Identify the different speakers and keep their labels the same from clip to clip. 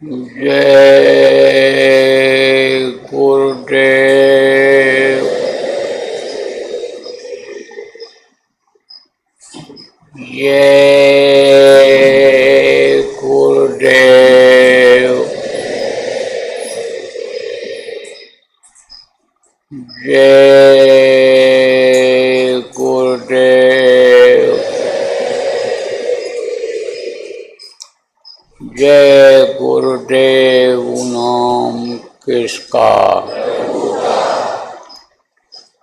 Speaker 1: जय गुरुदेव। जय गुरुदेव। जय गुरुदेव। जय गुरुदेव नाम किसका।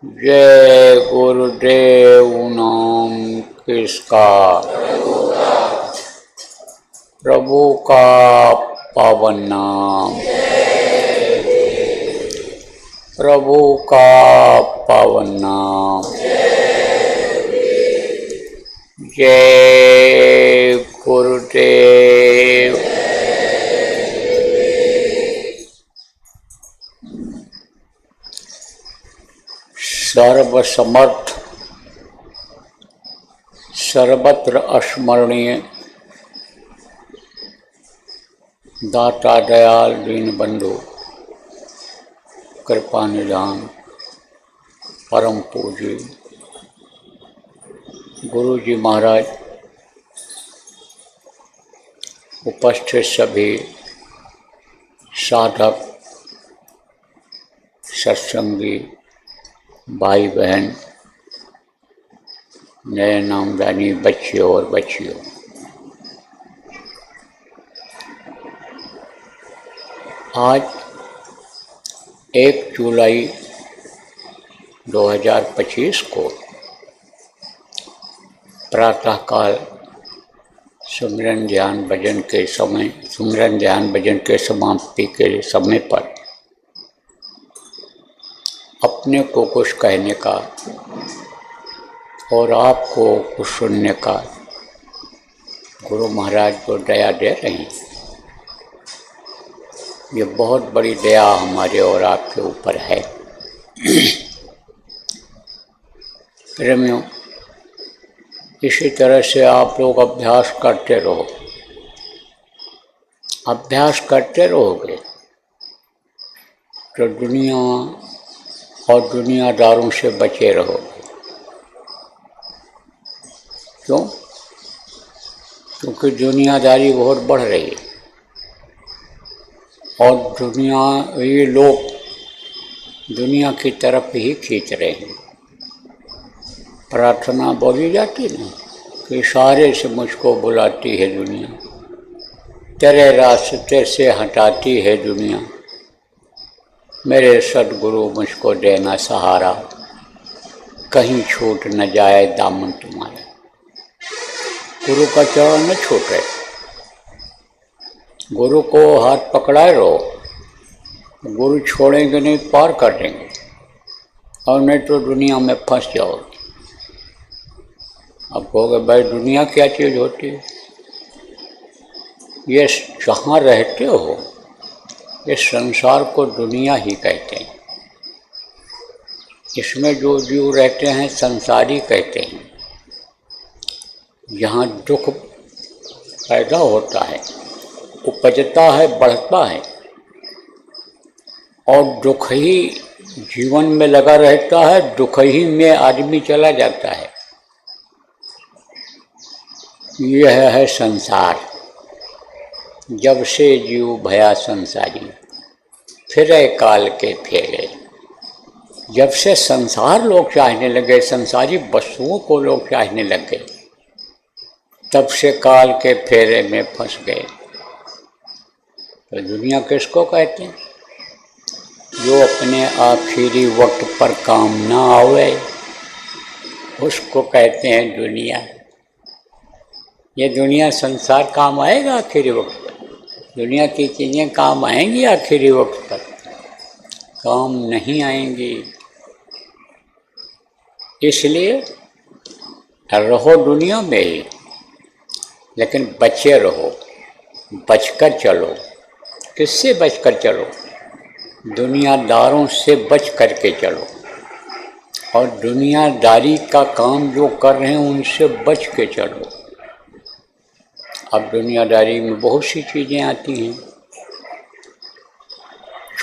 Speaker 1: जय गुरुदेव नाम किसका। प्रभु का पावन नाम। प्रभु का पावन नाम। जय गुरुदेव। सर्वसमर्थ सर्वत्र अस्मरणीय दाता दयाल दीन बंधु कृपा निधान परम पूज्य गुरु जी महाराज, उपस्थित सभी साधक सत्संगी भाई बहन, नए नामदानी बच्चियों और बच्चियों, आज 1 जुलाई 2025 को प्रातःकाल सुमिरन ध्यान भजन के समाप्ति के समय पर अपने को कुछ कहने का और आपको कुछ सुनने का गुरु महाराज को दया दे रहे हैं। ये बहुत बड़ी दया हमारे और आपके ऊपर है। प्रेमियों, इसी तरह से आप लोग अभ्यास करते रहो। अभ्यास करते रहोगे तो दुनिया और दुनियादारों से बचे रहोगे। क्यों? क्योंकि दुनियादारी बहुत बढ़ रही है और ये लोग दुनिया की तरफ ही खींच रहे हैं। प्रार्थना बोली जाती ना कि इशारे से मुझको बुलाती है दुनिया, तेरे रास्ते से हटाती है दुनिया, मेरे सद्गुरु मुझको देना सहारा, कहीं छूट न जाए दामन तुम्हारा। गुरु का चरण न छूटे, गुरु को हाथ पकड़ाए रहो। गुरु छोड़ेंगे नहीं, पार कर देंगे, और नहीं तो दुनिया में फंस जाओगे। अब कहोगे भाई दुनिया क्या चीज़ होती है? ये जहाँ रहते हो इस संसार को दुनिया ही कहते हैं। इसमें जो जीव रहते हैं संसारी कहते हैं। यहाँ दुख पैदा होता है, उपजता है, बढ़ता है, और दुख ही जीवन में लगा रहता है, दुख ही में आदमी चला जाता है। यह है संसार। जब से जीव भया संसारी, फिरे काल के फेरे। जब से संसार लोग चाहने लगे, संसारी वस्तुओं को लोग चाहने लगे, तब से काल के फेरे में फंस गए। तो दुनिया किसको कहते हैं? जो अपने आखिरी वक्त पर काम ना आवे उसको कहते हैं दुनिया। ये दुनिया संसार काम आएगा आखिरी वक्त पर? दुनिया की चीज़ें काम आएंगी आखिरी वक्त पर? काम नहीं आएंगी। इसलिए रहो दुनिया में ही, लेकिन बचे रहो, बचकर चलो। किससे बचकर चलो? दुनियादारों से बच करके चलो, और दुनियादारी का काम जो कर रहे हैं उनसे बच के चलो। अब दुनियादारी में बहुत सी चीज़ें आती हैं।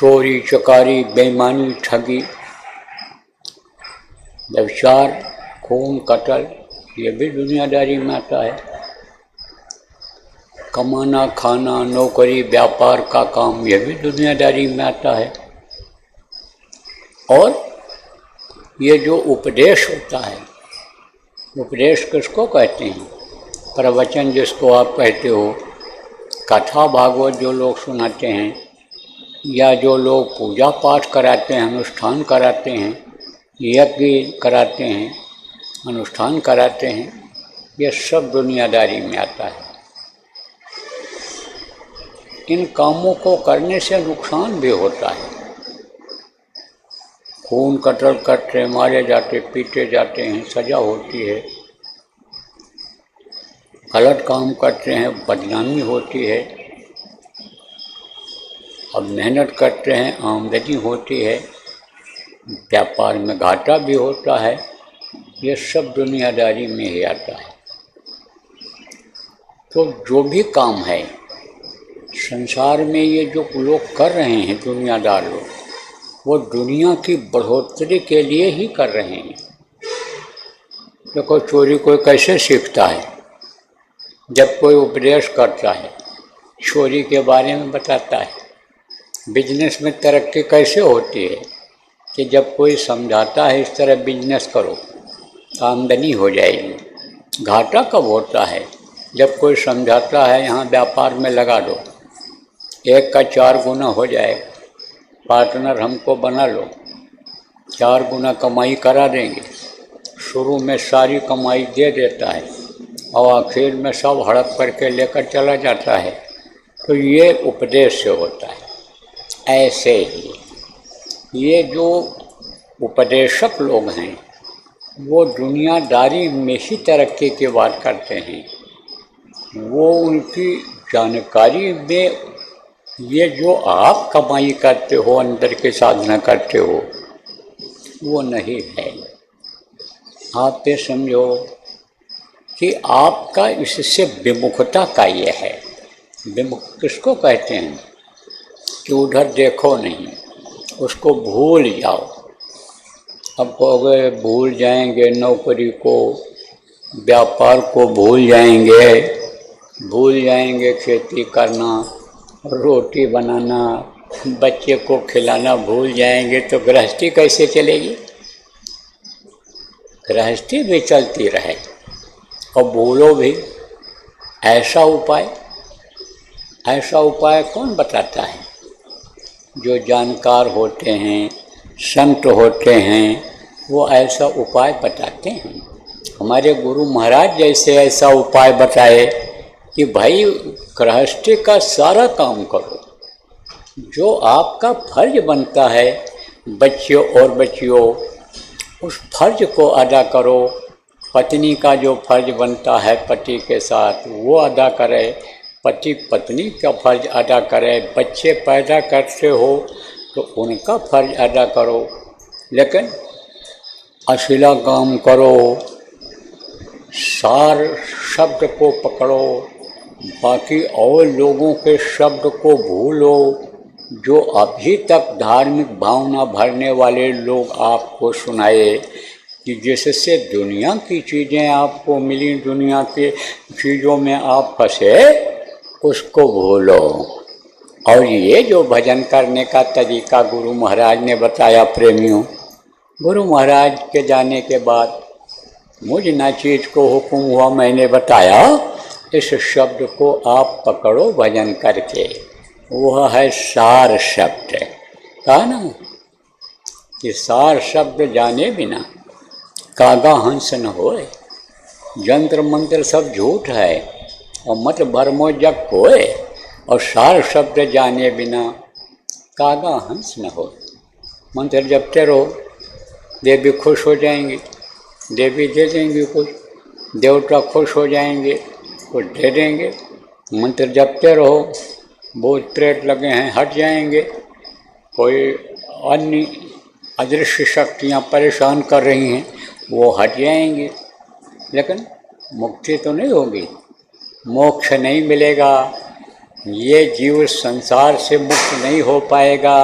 Speaker 1: चोरी चकारी, बेईमानी, ठगी, व्यभिचार, खून कत्ल, ये भी दुनियादारी में आता है। कमाना खाना, नौकरी व्यापार का काम, ये भी दुनियादारी में आता है। और ये जो उपदेश होता है, उपदेश किसको कहते हैं? प्रवचन जिसको आप कहते हो, कथा भागवत जो लोग सुनाते हैं, या जो लोग पूजा पाठ कराते हैं, अनुष्ठान कराते हैं, यज्ञ कराते हैं, अनुष्ठान कराते हैं, ये सब दुनियादारी में आता है। इन कामों को करने से नुकसान भी होता है। खून कत्ल करते, मारे जाते, पीटे जाते हैं, सजा होती है। गलत काम करते हैं, बदनामी होती है। अब मेहनत करते हैं, आमदनी होती है, व्यापार में घाटा भी होता है। ये सब दुनियादारी में ही आता है। तो जो भी काम है संसार में, ये जो लोग कर रहे हैं, दुनियादार लोग, वो दुनिया की बढ़ोतरी के लिए ही कर रहे हैं। देखो, चोरी कोई कैसे सीखता है? जब कोई उपदेश करता है, चोरी के बारे में बताता है। बिजनेस में तरक्की कैसे होती है? कि जब कोई समझाता है इस तरह बिजनेस करो, आमदनी हो जाएगी। घाटा कब होता है? जब कोई समझाता है यहाँ व्यापार में लगा दो, 1 का 4 गुना हो जाएगा, पार्टनर हमको बना लो, 4 गुना कमाई करा देंगे। शुरू में सारी कमाई दे देता है और आखिर में सब हड़प करके लेकर चला जाता है। तो ये उपदेश से होता है। ऐसे ही ये जो उपदेशक लोग हैं, वो दुनियादारी में ही तरक्की की बात करते हैं। वो उनकी जानकारी में ये जो आप कमाई करते हो, अंदर की साधना करते हो, वो नहीं है। आप ये समझो कि आपका इससे विमुखता का ये है। विमुख किसको कहते हैं? कि उधर देखो नहीं, उसको भूल जाओ। अब कहोगे भूल जाएंगे, नौकरी को, व्यापार को भूल जाएंगे खेती करना, रोटी बनाना, बच्चे को खिलाना भूल जाएंगे, तो गृहस्थी कैसे चलेगी? गृहस्थी भी चलती रहे और भूलो भी। ऐसा उपाय कौन बताता है? जो जानकार होते हैं, संत होते हैं, वो ऐसा उपाय बताते हैं। हमारे गुरु महाराज जैसे ऐसा उपाय बताए कि भाई गृहस्थी का सारा काम करो, जो आपका फर्ज बनता है बच्चियों और बच्चियों, उस फर्ज को अदा करो। पत्नी का जो फर्ज बनता है पति के साथ, वो अदा करे। पति पत्नी का फर्ज अदा करे। बच्चे पैदा करते हो तो उनका फर्ज अदा करो। लेकिन अश्लील काम करो, सार शब्द को पकड़ो, बाकी और लोगों के शब्द को भूलो। जो अभी तक धार्मिक भावना भरने वाले लोग आपको सुनाए कि जिससे दुनिया की चीज़ें आपको मिली, दुनिया की चीज़ों में आप फंसे, उसको भूलो। और ये जो भजन करने का तरीका गुरु महाराज ने बताया प्रेमियों, गुरु महाराज के जाने के बाद मुझ नाचीज को हुक्म हुआ, मैंने बताया इस शब्द को आप पकड़ो भजन करके। वह है सार शब्द। कहा ना कि सार शब्द जाने बिना कागा हंस न होए। यंत्र मंत्र सब झूठ है और मत भरमो जग कोय। और सार शब्द जाने बिना कागा हंस न हो। मंत्र जपते रहो, देवी खुश हो जाएंगी, देवी दे देंगी कुछ, देवता खुश हो जाएंगे, कुछ दे देंगे। मंत्र जपते रहो, भूत प्रेत लगे हैं हट जाएंगे, कोई अन्य अदृश्य शक्तियाँ परेशान कर रही हैं वो हट जाएंगी। लेकिन मुक्ति तो नहीं होगी, मोक्ष नहीं मिलेगा। ये जीव संसार से मुक्त नहीं हो पाएगा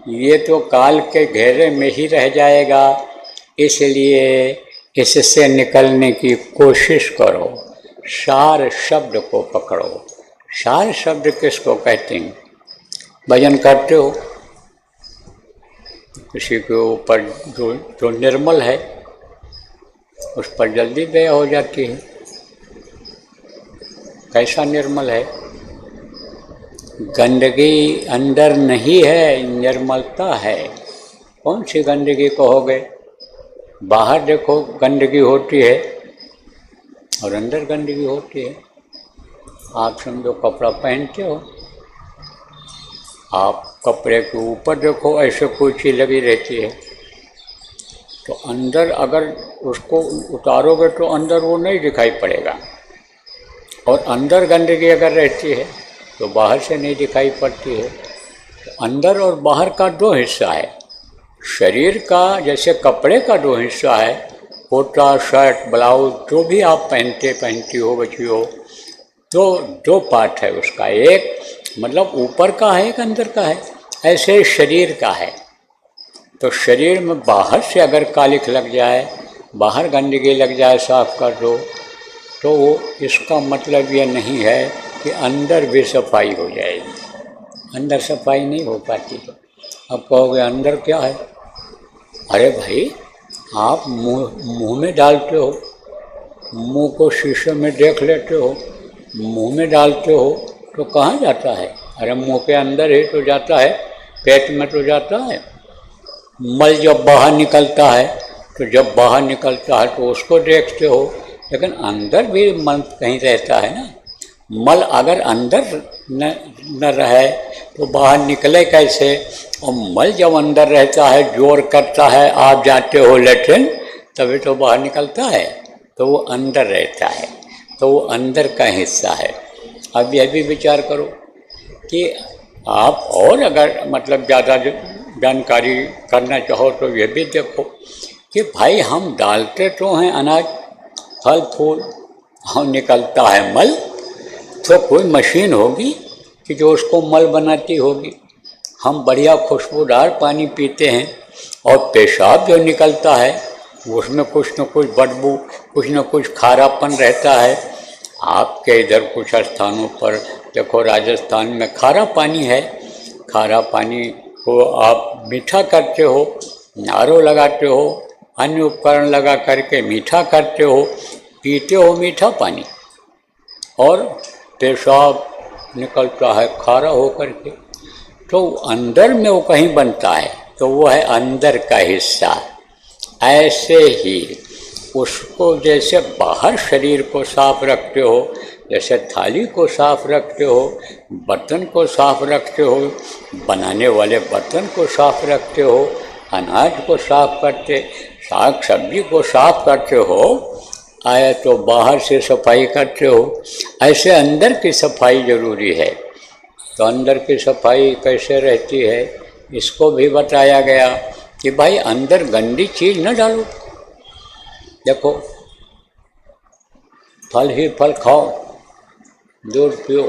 Speaker 1: ये तो काल के घेरे में ही रह जाएगा, इसलिए इससे निकलने की कोशिश करो। सार शब्द को पकड़ो। सार शब्द किसको कहते हैं? भजन करते हो, किसी के ऊपर जो निर्मल है उस पर जल्दी दया हो जाती है। कैसा निर्मल है? गंदगी अंदर नहीं है, निर्मलता है। कौन सी गंदगी कहोगे? बाहर देखो गंदगी होती है और अंदर गंदगी होती है। आप समझो कपड़ा पहनते हो, आप कपड़े के ऊपर देखो ऐसे कोई चीज़ लगी रहती है, तो अंदर अगर उसको उतारोगे तो अंदर वो नहीं दिखाई पड़ेगा, और अंदर गंदगी अगर रहती है तो बाहर से नहीं दिखाई पड़ती है। तो अंदर और बाहर का दो हिस्सा है। शरीर का जैसे कपड़े का दो हिस्सा है, कोटा, शर्ट, ब्लाउज जो भी आप पहनती हो बच्चियों, तो दो पार्ट है उसका। एक मतलब ऊपर का है, एक अंदर का है। ऐसे शरीर का है। तो शरीर में बाहर से अगर कालिख लग जाए, बाहर गंदगी लग जाए, साफ कर दो, तो इसका मतलब ये नहीं है कि अंदर भी सफाई हो जाएगी। अंदर सफाई नहीं हो पाती है। अब कहोगे अंदर क्या है? अरे भाई, आप मुंह में डालते हो, मुंह को शीशे में देख लेते हो, मुंह में डालते हो तो कहाँ जाता है? अरे मुंह के अंदर ही तो जाता है, पेट में तो जाता है। मल जब बाहर निकलता है, तो जब बाहर निकलता है तो उसको देखते हो, लेकिन अंदर भी मल कहीं रहता है ना। मल अगर अंदर न रहे तो बाहर निकले कैसे? और मल जब अंदर रहता है, जोर करता है, आप जाते हो लेट्रिन, तभी तो बाहर निकलता है, तो वो अंदर रहता है, तो वो अंदर का हिस्सा है। अब यह भी विचार करो कि आप और अगर मतलब ज़्यादा जानकारी करना चाहो तो यह भी देखो कि भाई हम डालते तो हैं अनाज, फल फूल, हम निकलता है मल, तो कोई मशीन होगी कि जो उसको मल बनाती होगी। हम बढ़िया खुशबूदार पानी पीते हैं और पेशाब जो निकलता है उसमें कुछ न कुछ बदबू, कुछ न कुछ खारापन रहता है। आपके इधर कुछ स्थानों पर देखो, राजस्थान में खारा पानी है। खारा पानी को आप मीठा करते हो, आरओ लगाते हो, अन्य उपकरण लगा करके मीठा करते हो, पीते हो मीठा पानी, और पेशाब निकलता है खारा होकर के। तो अंदर में वो कहीं बनता है, तो वो है अंदर का हिस्सा। ऐसे ही उसको जैसे बाहर शरीर को साफ रखते हो, जैसे थाली को साफ रखते हो, बर्तन को साफ रखते हो, बनाने वाले बर्तन को साफ रखते हो, अनाज को साफ करते, साग सब्जी को साफ करते हो, आया तो बाहर से सफाई करते हो, ऐसे अंदर की सफाई जरूरी है। तो अंदर की सफाई कैसे रहती है, इसको भी बताया गया कि भाई अंदर गंदी चीज़ न डालो। देखो, फल ही फल खाओ, दूध पियो,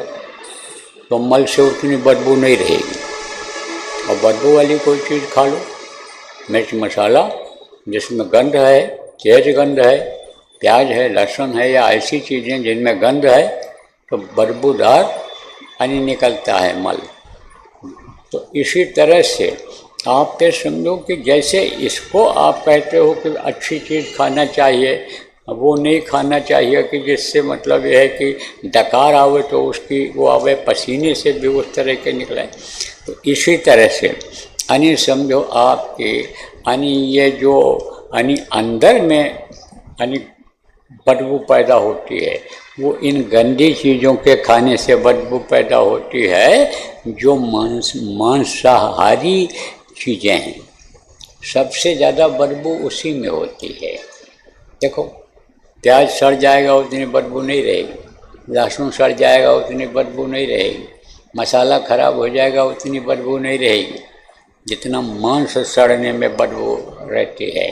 Speaker 1: तो मल से उतनी बदबू नहीं रहेगी। और बदबू वाली कोई चीज़ खा लो, मिर्च मसाला जिसमें गंध है, तेज गंध है, प्याज है, लहसुन है, या ऐसी चीज़ें जिनमें गंध है, तो बदबूदार पानी निकलता है मल। तो इसी तरह से आप ये समझो कि जैसे इसको आप कहते हो कि अच्छी चीज़ खाना चाहिए, वो नहीं खाना चाहिए कि जिससे मतलब यह है कि डकार आवे तो उसकी वो आवे, पसीने से भी उस तरह के निकले। तो इसी तरह से यानी समझो आपके यानी ये जो यानी अंदर में यानी बदबू पैदा होती है, वो इन गंदी चीज़ों के खाने से बदबू पैदा होती है, जो मांसाहारी चीज़ें हैं। सबसे ज़्यादा बदबू उसी में होती है। देखो, प्याज सड़ जाएगा उतनी बदबू नहीं रहेगी, लहसुन सड़ जाएगा उतनी बदबू नहीं रहेगी, मसाला खराब हो जाएगा उतनी बदबू नहीं रहेगी जितना मांस सड़ने में बदबू रहती है।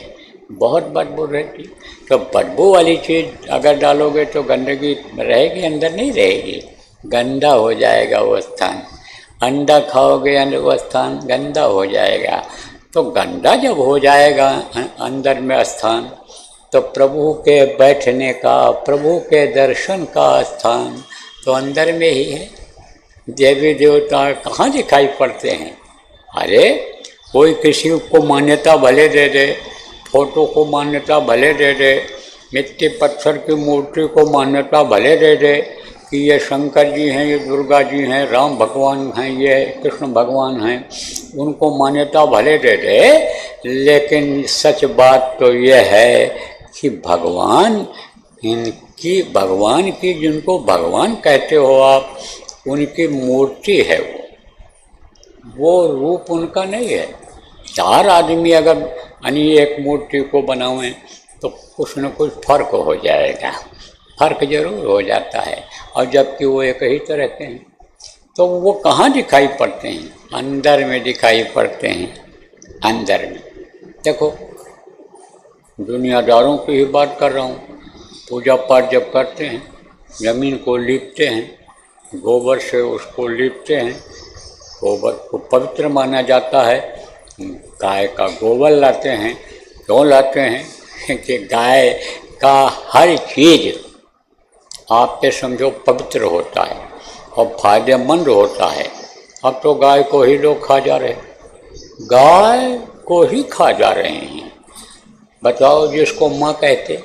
Speaker 1: बहुत बदबू रहती। तो बदबू वाली चीज़ अगर डालोगे तो गंदगी रहेगी, अंदर नहीं रहेगी, गंदा हो जाएगा वो स्थान। अंडा खाओगे वो स्थान गंदा हो जाएगा। तो गंदा जब हो जाएगा अंदर में स्थान, तो प्रभु के बैठने का, प्रभु के दर्शन का स्थान तो अंदर में ही है। देवी देवता कहाँ दिखाई पड़ते हैं? अरे कोई किसी को मान्यता भले दे दे, फोटो को मान्यता भले दे दे, मिट्टी पत्थर की मूर्ति को मान्यता भले दे दे कि ये शंकर जी हैं, ये दुर्गा जी हैं, राम भगवान हैं, ये कृष्ण भगवान हैं, उनको मान्यता भले दे दे, लेकिन सच बात तो ये है कि भगवान इनकी, भगवान की जिनको भगवान कहते हो आप, उनकी मूर्ति है वो रूप उनका नहीं है। चार आदमी अगर एक मूर्ति को बनावें तो कुछ न कुछ फर्क हो जाएगा, फर्क जरूर हो जाता है, और जबकि वो एक ही तरह के हैं। तो वो कहाँ दिखाई पड़ते हैं? अंदर में दिखाई पड़ते हैं, अंदर में। देखो दुनियादारों की ही बात कर रहा हूँ, पूजा पाठ जब करते हैं, जमीन को लीपते हैं, गोबर से उसको लीपते हैं, गोबर को पवित्र माना जाता है। गाय का गोबर लाते हैं, क्यों लाते हैं? कि गाय का हर चीज़ आप पे समझो पवित्र होता है और फायदेमंद होता है। अब तो गाय को ही लोग खा जा रहे हैं, गाय को ही खा जा रहे हैं। बताओ, जिसको माँ कहते,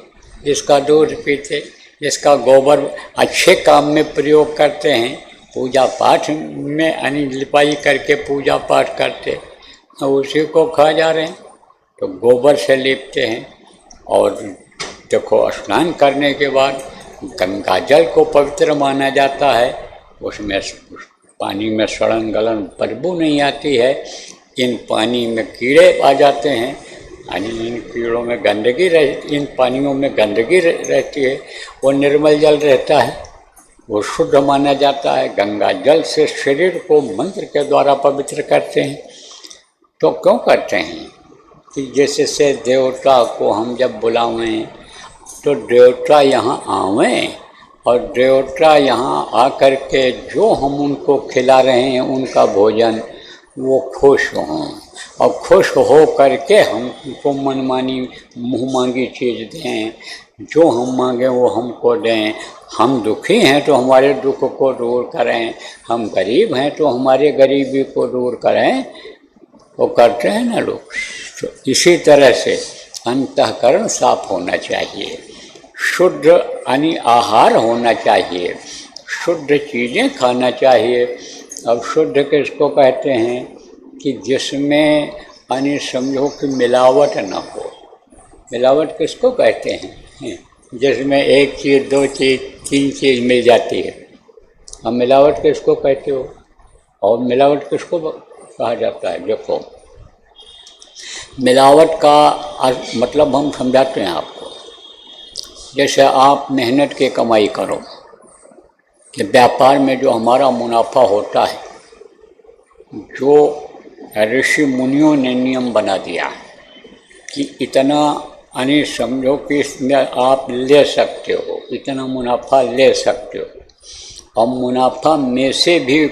Speaker 1: जिसका दूध पीते, जिसका गोबर अच्छे काम में प्रयोग करते हैं, पूजा पाठ में लिपाई करके पूजा पाठ करते, उसी को खा जा रहे हैं। तो गोबर से लीपते हैं, और देखो स्नान करने के बाद गंगा जल को पवित्र माना जाता है, उसमें पानी में सड़न गलन बदबू नहीं आती है। इन पानी में कीड़े आ जाते हैं, इन कीड़ों में गंदगी इन पानियों में गंदगी रहती है, वो निर्मल जल रहता है, वो शुद्ध माना जाता है। गंगा जल से शरीर को मंत्र के द्वारा पवित्र करते हैं। तो क्यों करते हैं? कि जैसे से देवता को हम जब बुलावें तो देवता यहाँ आवें, और देवता यहाँ आकर के जो हम उनको खिला रहे हैं उनका भोजन, वो खुश हों, और खुश हो करके हमको मनमानी मुँह मांगी चीज़ दें, जो हम मांगें वो हमको दें। हम दुखी हैं तो हमारे दुख को दूर करें, हम गरीब हैं तो हमारे गरीबी को दूर करें, वो करते हैं ना लोग। तो इसी तरह से अंतःकरण साफ होना चाहिए, शुद्ध आहार होना चाहिए, शुद्ध चीज़ें खाना चाहिए। अब शुद्ध किसको कहते हैं? कि जिसमें समझो कि मिलावट ना हो। मिलावट किसको कहते हैं? जिसमें एक चीज़, दो चीज़, तीन चीज़ मिल जाती है। अब मिलावट किसको कहते हो? और मिलावट किसको कहा जाता है? देखो, मिलावट का मतलब हम समझाते हैं आपको। जैसे आप मेहनत की कमाई करो, कि व्यापार में जो हमारा मुनाफा होता है, जो ऋषि मुनियों ने नियम बना दिया कि इतना समझो कि इसमें आप ले सकते हो, इतना मुनाफा ले सकते हो, और मुनाफा में से भी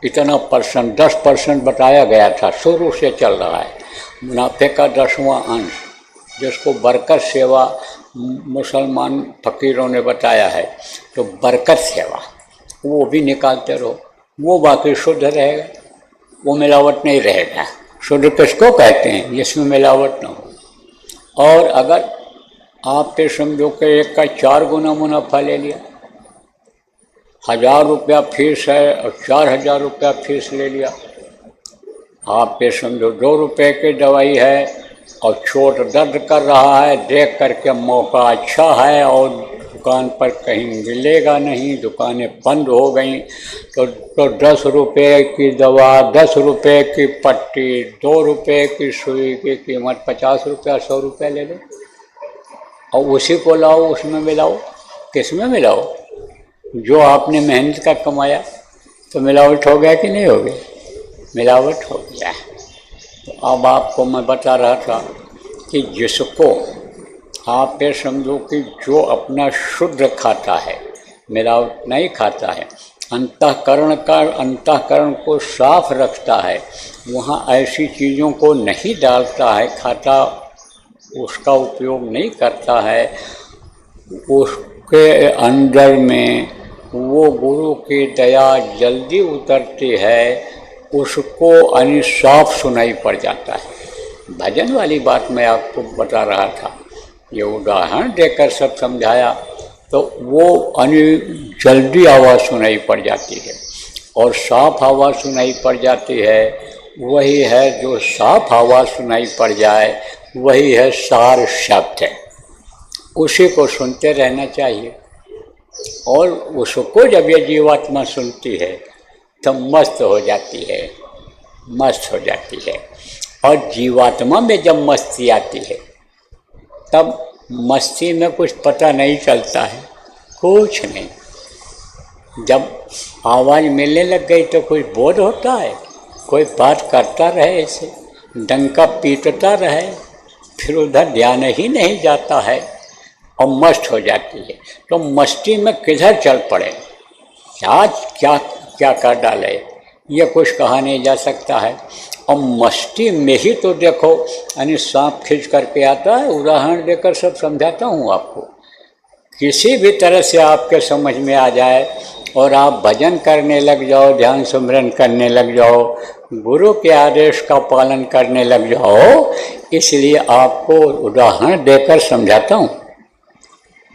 Speaker 1: इतना परसेंट 10% बताया गया था, शुरू से चल रहा है। मुनाफे का 10वां अंश, जिसको बरकत सेवा मुसलमान फ़कीरों ने बताया है, तो बरकत सेवा वो भी निकालते रहो, वो बाकी शुद्ध रहेगा, वो मिलावट नहीं रहेगा। शुद्ध किसको कहते हैं? जिसमें मिलावट ना हो। और अगर आप पे समझो कि एक का 4 गुना मुनाफा ले लिया, 1000 रुपया फीस है और 4000 रुपया फीस ले लिया, आप पे समझो 2 रुपये की दवाई है और चोट दर्द कर रहा है, देख करके मौका अच्छा है और दुकान पर कहीं मिलेगा नहीं, दुकानें बंद हो गई, तो 10 रुपये की दवा, 10 रुपये की पट्टी, 2 रुपये की सुई की कीमत 50 रुपया 100 रुपया ले लो, और उसी को लाओ, उसमें मिलाओ। किस में मिलाओ? जो आपने मेहनत का कमाया। तो मिलावट हो गया कि नहीं हो गया? मिलावट हो गया। तो अब आपको मैं बता रहा था कि जिसको आप ये समझो कि जो अपना शुद्ध खाता है, मिलावट नहीं खाता है, अंतःकरण को साफ रखता है, वहाँ ऐसी चीज़ों को नहीं डालता है, खाता उसका उपयोग नहीं करता है, उसके अंदर में वो गुरु की दया जल्दी उतरती है, उसको साफ सुनाई पड़ जाता है। भजन वाली बात मैं आपको बता रहा था, ये उदाहरण देकर सब समझाया, तो वो जल्दी आवाज़ सुनाई पड़ जाती है और साफ आवाज़ सुनाई पड़ जाती है। वही है जो साफ आवाज़ सुनाई पड़ जाए, वही है सार शब्द है, उसी को सुनते रहना चाहिए। और उसको जब ये जीवात्मा सुनती है तो मस्त हो जाती है, मस्त हो जाती है। और जीवात्मा में जब मस्ती आती है तब मस्ती में कुछ पता नहीं चलता है, कुछ नहीं। जब आवाज़ मिलने लग गई तो कुछ बोध होता है, कोई बात करता रहे, ऐसे डंका पीटता रहे, फिर उधर ध्यान ही नहीं जाता है और मस्त हो जाती है। तो मस्ती में किधर चल पड़े, आज क्या क्या कर डाले, ये कुछ कहा नहीं जा सकता है। और मस्ती में ही तो देखो यानी सांप खींच करके आता है, उदाहरण देकर सब समझाता हूँ आपको। किसी भी तरह से आपके समझ में आ जाए और आप भजन करने लग जाओ, ध्यान सुमिरन करने लग जाओ, गुरु के आदेश का पालन करने लग जाओ, इसलिए आपको उदाहरण देकर समझाता हूँ।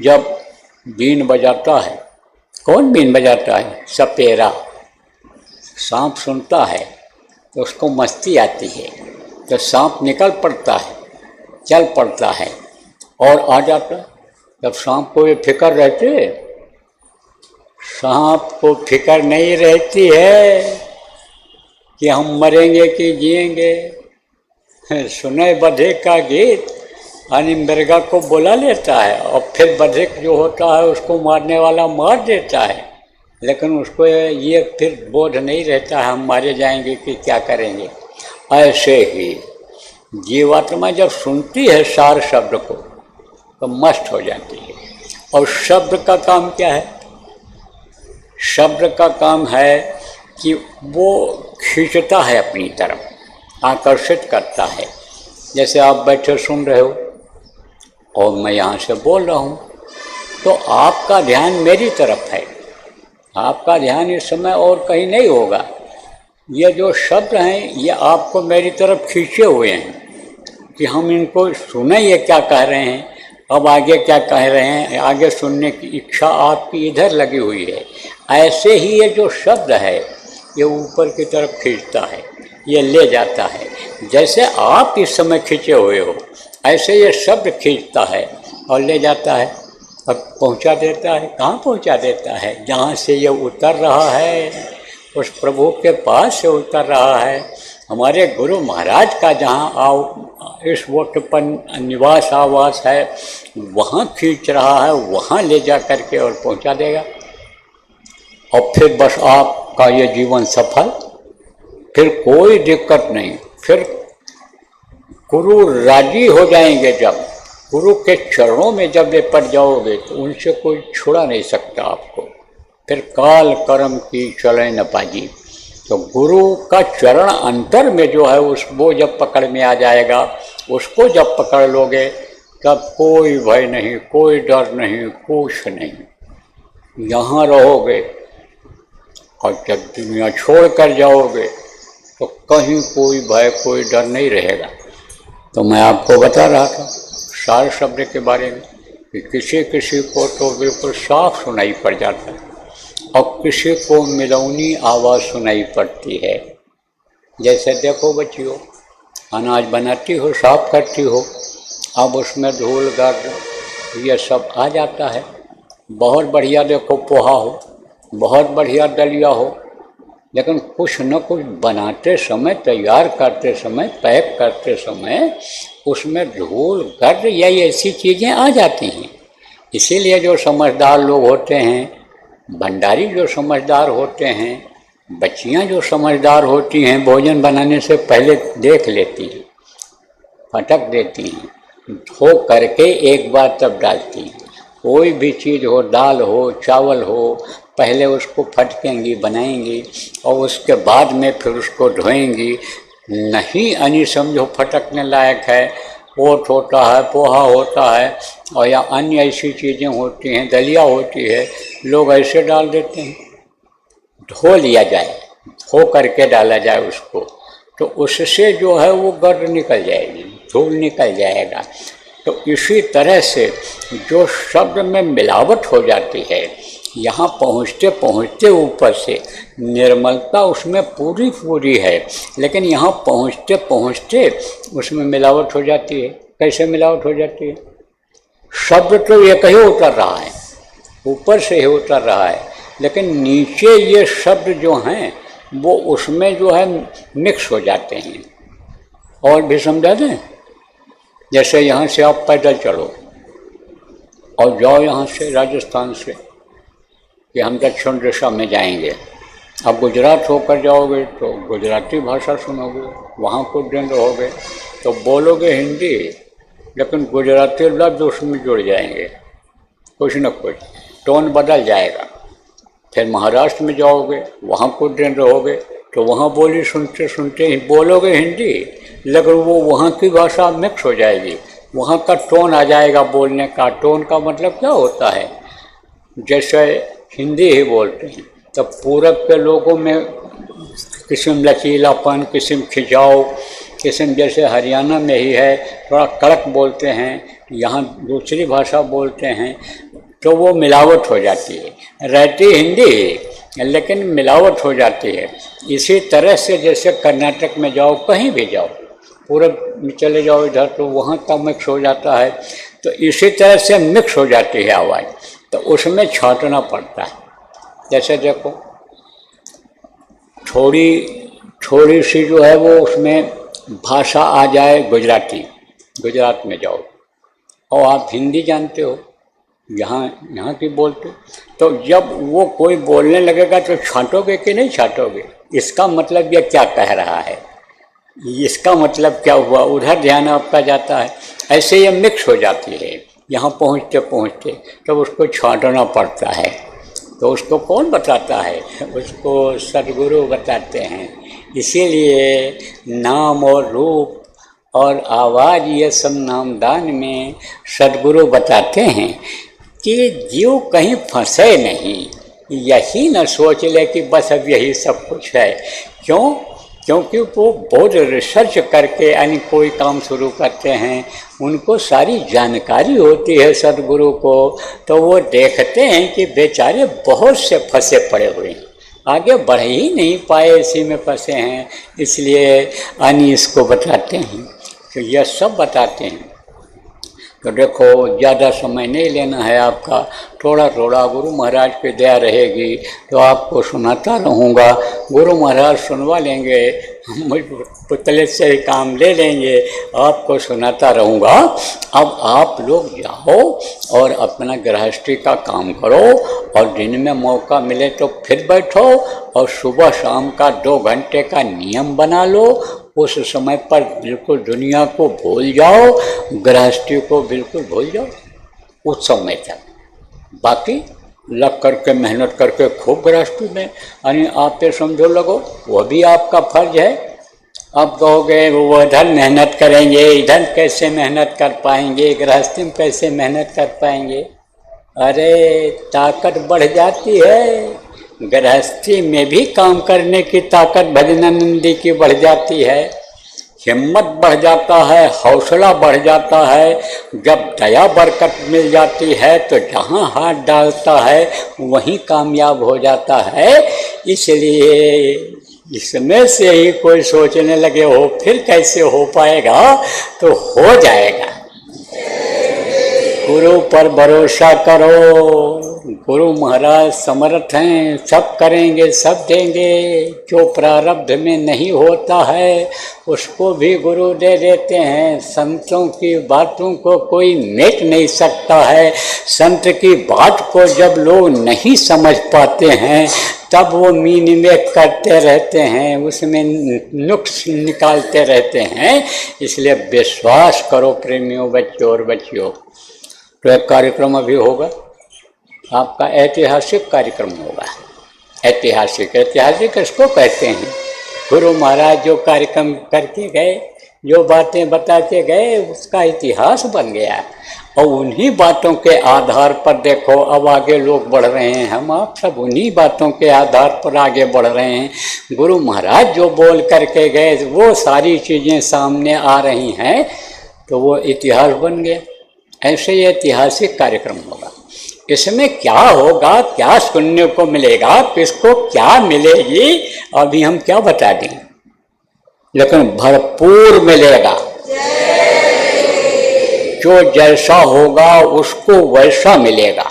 Speaker 1: जब बीन बजाता है, कौन बीन बजाता है? सपेरा। सांप सुनता है तो उसको मस्ती आती है, तो सांप निकल पड़ता है, चल पड़ता है और आ जाता है। तब सांप को ये फिक्र रहती है? सांप को फिक्र नहीं रहती है कि हम मरेंगे कि जिएंगे। सुने बधे का गीत यानी मृगा को बुला लेता है और फिर बधिक जो होता है उसको मारने वाला मार देता है, लेकिन उसको ये फिर बोध नहीं रहता है हम मारे जाएंगे कि क्या करेंगे। ऐसे ही जीवात्मा जब सुनती है सार शब्द को तो मस्त हो जाती है। और शब्द का काम क्या है? शब्द का काम है कि वो खींचता है अपनी तरफ, आकर्षित करता है। जैसे आप बैठे सुन रहे हो और मैं यहाँ से बोल रहा हूँ, तो आपका ध्यान मेरी तरफ है, आपका ध्यान इस समय और कहीं नहीं होगा। ये जो शब्द हैं ये आपको मेरी तरफ खींचे हुए हैं कि हम इनको सुने, ये क्या कह रहे हैं, अब आगे क्या कह रहे हैं, आगे सुनने की इच्छा आपकी इधर लगी हुई है। ऐसे ही ये जो शब्द है ये ऊपर की तरफ खींचता है, ये ले जाता है। जैसे आप इस समय खींचे हुए हो, ऐसे ये शब्द खींचता है और ले जाता है और पहुंचा देता है। कहाँ पहुंचा देता है? जहाँ से ये उतर रहा है, उस प्रभु के पास से उतर रहा है। हमारे गुरु महाराज का जहाँ इस वक्त पर निवास आवास है, वहाँ खींच रहा है, वहाँ ले जा करके और पहुँचा देगा। और फिर बस आपका ये जीवन सफल, फिर कोई दिक्कत नहीं। फिर गुरु राजी हो जाएंगे, जब गुरु के चरणों में जब लेपट जाओगे तो उनसे कोई छुड़ा नहीं सकता आपको। फिर काल कर्म की चले न पाजी। तो गुरु का चरण अंतर में जो है वो जब पकड़ में आ जाएगा, उसको जब पकड़ लोगे तब कोई भय नहीं, कोई डर नहीं, कुछ नहीं। यहाँ रहोगे और जब दुनिया छोड़ कर जाओगे तो कहीं कोई भय, कोई डर नहीं रहेगा। तो मैं आपको बता रहा था सार शब्द के बारे में कि किसी किसी को तो बिल्कुल साफ सुनाई पड़ जाता है और किसी को मिलौनी आवाज़ सुनाई पड़ती है। जैसे देखो बच्चियों, अनाज बनाती हो, साफ करती हो, अब उसमें धूल गर्द ये सब आ जाता है। बहुत बढ़िया देखो पोहा हो, बहुत बढ़िया दलिया हो, लेकिन कुछ न कुछ बनाते समय, तैयार करते समय, पैक करते समय उसमें धूल गर्द या ऐसी चीज़ें आ जाती हैं। इसीलिए जो समझदार लोग होते हैं, भंडारी जो समझदार होते हैं, बच्चियां जो समझदार होती हैं, भोजन बनाने से पहले देख लेती हैं, फटक देती हैं, धो करके एक बार तब डालती हैं। कोई भी चीज़ हो, दाल हो, चावल हो, पहले उसको फटकेंगी, बनाएंगी और उसके बाद में फिर उसको धोएंगी। नहीं यानी समझो फटकने लायक है, ओट होता है, पोहा होता है और या अन्य ऐसी चीज़ें होती हैं, दलिया होती है, लोग ऐसे डाल देते हैं। धो लिया जाए, धो करके डाला जाए उसको, तो उससे जो है वो गर्द निकल जाएगी, धूल निकल जाएगा। तो इसी तरह से जो शब्द में मिलावट हो जाती है, यहाँ पहुँचते पहुँचते ऊपर से निर्मलता उसमें पूरी पूरी है, लेकिन यहाँ पहुँचते पहुँचते उसमें मिलावट हो जाती है। कैसे मिलावट हो जाती है? शब्द तो एक ही उतर रहा है, ऊपर से ही उतर रहा है, लेकिन नीचे ये शब्द जो हैं वो उसमें जो है मिक्स हो जाते हैं। और भी समझा दें, जैसे यहाँ से आप पैदल चलो और जाओ यहाँ से राजस्थान से कि हम दक्षिण दिशा में जाएंगे, अब गुजरात होकर जाओगे तो गुजराती भाषा सुनोगे, वहाँ कुछ दिन रहोगे तो बोलोगे हिंदी, लेकिन गुजराती लफ्ज़ उसमें जुड़ जाएंगे, कुछ न कुछ टोन बदल जाएगा। फिर महाराष्ट्र में जाओगे, वहाँ कुछ दिन रहोगे तो वहाँ बोली सुनते सुनते ही बोलोगे हिंदी, लेकिन वो वहाँ की भाषा मिक्स हो जाएगी, वहाँ का टोन आ जाएगा बोलने का। टोन का मतलब क्या होता है? जैसे हिंदी ही बोलते हैं तो पूरब के लोगों में किस्म लचीलापन, किस्म खिंचाव, किस्म जैसे हरियाणा में ही है थोड़ा कड़क बोलते हैं, यहाँ दूसरी भाषा बोलते हैं, तो वो मिलावट हो जाती है। रहती हिंदी लेकिन मिलावट हो जाती है। इसी तरह से जैसे कर्नाटक में जाओ, कहीं भी जाओ, पूरब में चले जाओ इधर, तो वहाँ का मिक्स हो जाता है। तो इसी तरह से मिक्स हो जाती है आवाज़, तो उसमें छांटना पड़ता है। जैसे देखो थोड़ी सी जो है वो उसमें भाषा आ जाए गुजराती, गुजरात में जाओ और आप हिंदी जानते हो, यहाँ की बोलते, तो जब वो कोई बोलने लगेगा तो छांटोगे कि नहीं छांटोगे? इसका मतलब ये क्या कह रहा है, इसका मतलब क्या हुआ, उधर ध्यान आपका जाता है। ऐसे ये मिक्स हो जाती है। यहाँ पहुँचते पहुँचते तब उसको छांटना पड़ता है। तो उसको कौन बताता है? उसको सद्गुरु बताते हैं। इसीलिए नाम और रूप और आवाज़ ये सब नामदान में सद्गुरु बताते हैं कि जीव कहीं फंसे नहीं, यही न सोच ले कि बस अब यही सब कुछ है। क्यों? क्योंकि वो बहुत रिसर्च करके यानी कोई काम शुरू करते हैं, उनको सारी जानकारी होती है सद्गुरु को, तो वो देखते हैं कि बेचारे बहुत से फंसे पड़े हुए हैं, आगे बढ़ ही नहीं पाए, इसी में फंसे हैं, इसलिए यानी इसको बताते हैं। तो यह सब बताते हैं। तो देखो ज़्यादा समय नहीं लेना है आपका, थोड़ा थोड़ा गुरु महाराज की दया रहेगी तो आपको सुनाता रहूँगा। गुरु महाराज सुनवा लेंगे, मुझ पुतले से ही काम ले लेंगे, आपको सुनाता रहूँगा। अब आप लोग जाओ और अपना गृहस्थी का काम करो, और दिन में मौका मिले तो फिर बैठो, और सुबह शाम का 2 घंटे का नियम बना लो। उस समय पर बिल्कुल दुनिया को भूल जाओ, गृहस्थी को बिल्कुल भूल जाओ उस समय तक। बाकी लग करके मेहनत करके खूब गृहस्थी में यानी आप पे समझो लगो, वह भी आपका फर्ज है। अब कहोगे वो इधर मेहनत करेंगे, इधर कैसे मेहनत कर पाएंगे, गृहस्थी में कैसे मेहनत कर पाएंगे? अरे ताकत बढ़ जाती है, गृहस्थी में भी काम करने की ताकत भजनानंदी की बढ़ जाती है, हिम्मत बढ़ जाता है, हौसला बढ़ जाता है। जब दया बरकत मिल जाती है तो जहाँ हाथ डालता है वहीं कामयाब हो जाता है। इसलिए इसमें से ही कोई सोचने लगे हो फिर कैसे हो पाएगा, तो हो जाएगा। गुरु पर भरोसा करो, गुरु महाराज समर्थ हैं, सब करेंगे, सब देंगे। जो प्रारब्ध में नहीं होता है उसको भी गुरु दे देते हैं। संतों की बातों को कोई मेट नहीं सकता है। संत की बात को जब लोग नहीं समझ पाते हैं तब वो मीन में करते रहते हैं, उसमें नुक्स निकालते रहते हैं। इसलिए विश्वास करो प्रेमियों, बच्चों और बच्चियों। तो एक कार्यक्रम अभी होगा, आपका ऐतिहासिक कार्यक्रम होगा। ऐतिहासिक ऐतिहासिक इसको कहते हैं, गुरु महाराज जो कार्यक्रम करके गए, जो बातें बताते गए, उसका इतिहास बन गया। और उन्हीं बातों के आधार पर देखो अब आगे लोग बढ़ रहे हैं, हम आप सब उन्हीं बातों के आधार पर आगे बढ़ रहे हैं। गुरु महाराज जो बोल करके गए वो सारी चीज़ें सामने आ रही हैं, तो वो इतिहास बन गया। ऐसे ही ऐतिहासिक कार्यक्रम होगा। इसमें क्या होगा, क्या सुनने को मिलेगा, किसको क्या मिलेगी, अभी हम क्या बता दें, लेकिन भरपूर मिलेगा। जो जैसा होगा उसको वैसा मिलेगा,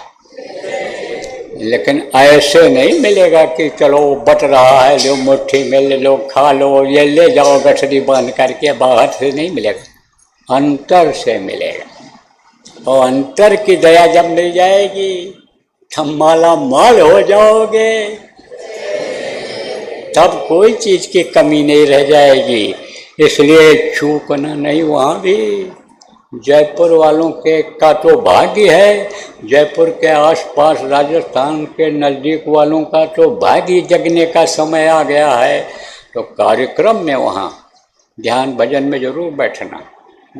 Speaker 1: लेकिन ऐसे नहीं मिलेगा कि चलो बट रहा है, लो मुट्ठी में ले लो, खा लो, ये ले जाओ गठरी बांध करके, बाहर से नहीं मिलेगा, अंतर से मिलेगा। और अंतर की दया जब मिल जाएगी तब माला माल हो जाओगे, तब कोई चीज की कमी नहीं रह जाएगी। इसलिए चूकना नहीं। वहाँ भी जयपुर वालों के का तो भाग्य है, जयपुर के आसपास राजस्थान के नज़दीक वालों का तो भाग्य जगने का समय आ गया है। तो कार्यक्रम में वहाँ ध्यान भजन में जरूर बैठना,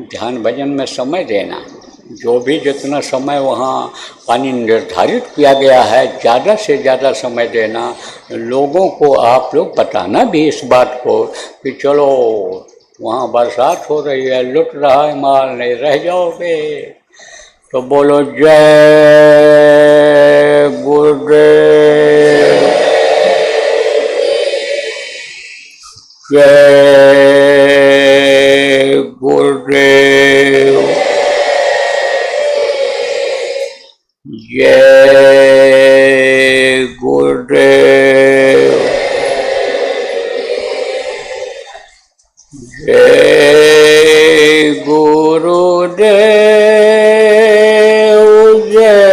Speaker 1: ध्यान भजन में समय देना। जो भी जितना समय वहाँ पानी निर्धारित किया गया है, ज़्यादा से ज़्यादा समय देना। लोगों को आप लोग बताना भी इस बात को कि चलो वहाँ बरसात हो रही है, लुट रहा है माल, नहीं रह जाओगे। तो बोलो जय गुरुदेव, जय गुरुदेव, जय गुरुदेव, जय गुरुदेव, जय गुरुदेव, जय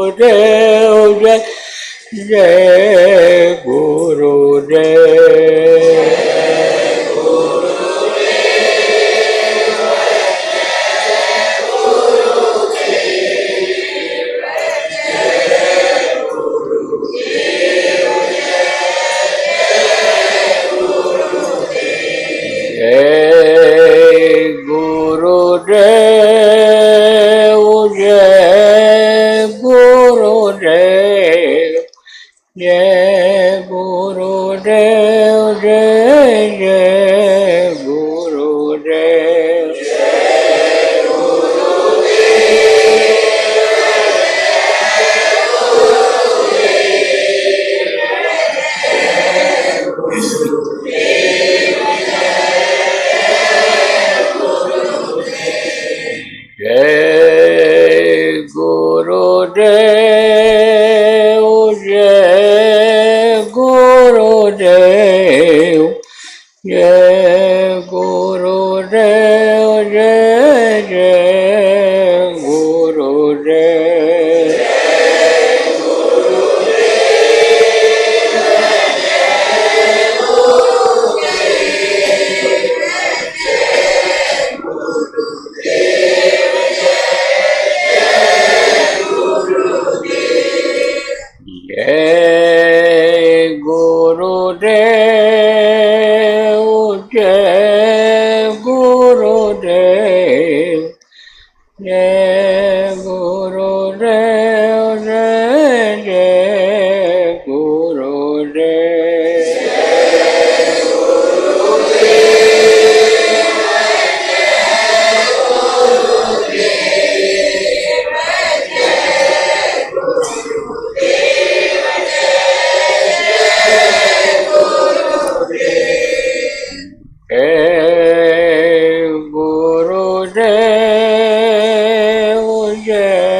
Speaker 1: गुरुदेव, जय गुरुदेव। जय गुरुदेव, जय जय गुरुदेव, जय गुरुदेव, जय गुरुदेव, जय जय गुरुदेव। गुरुदेव, जय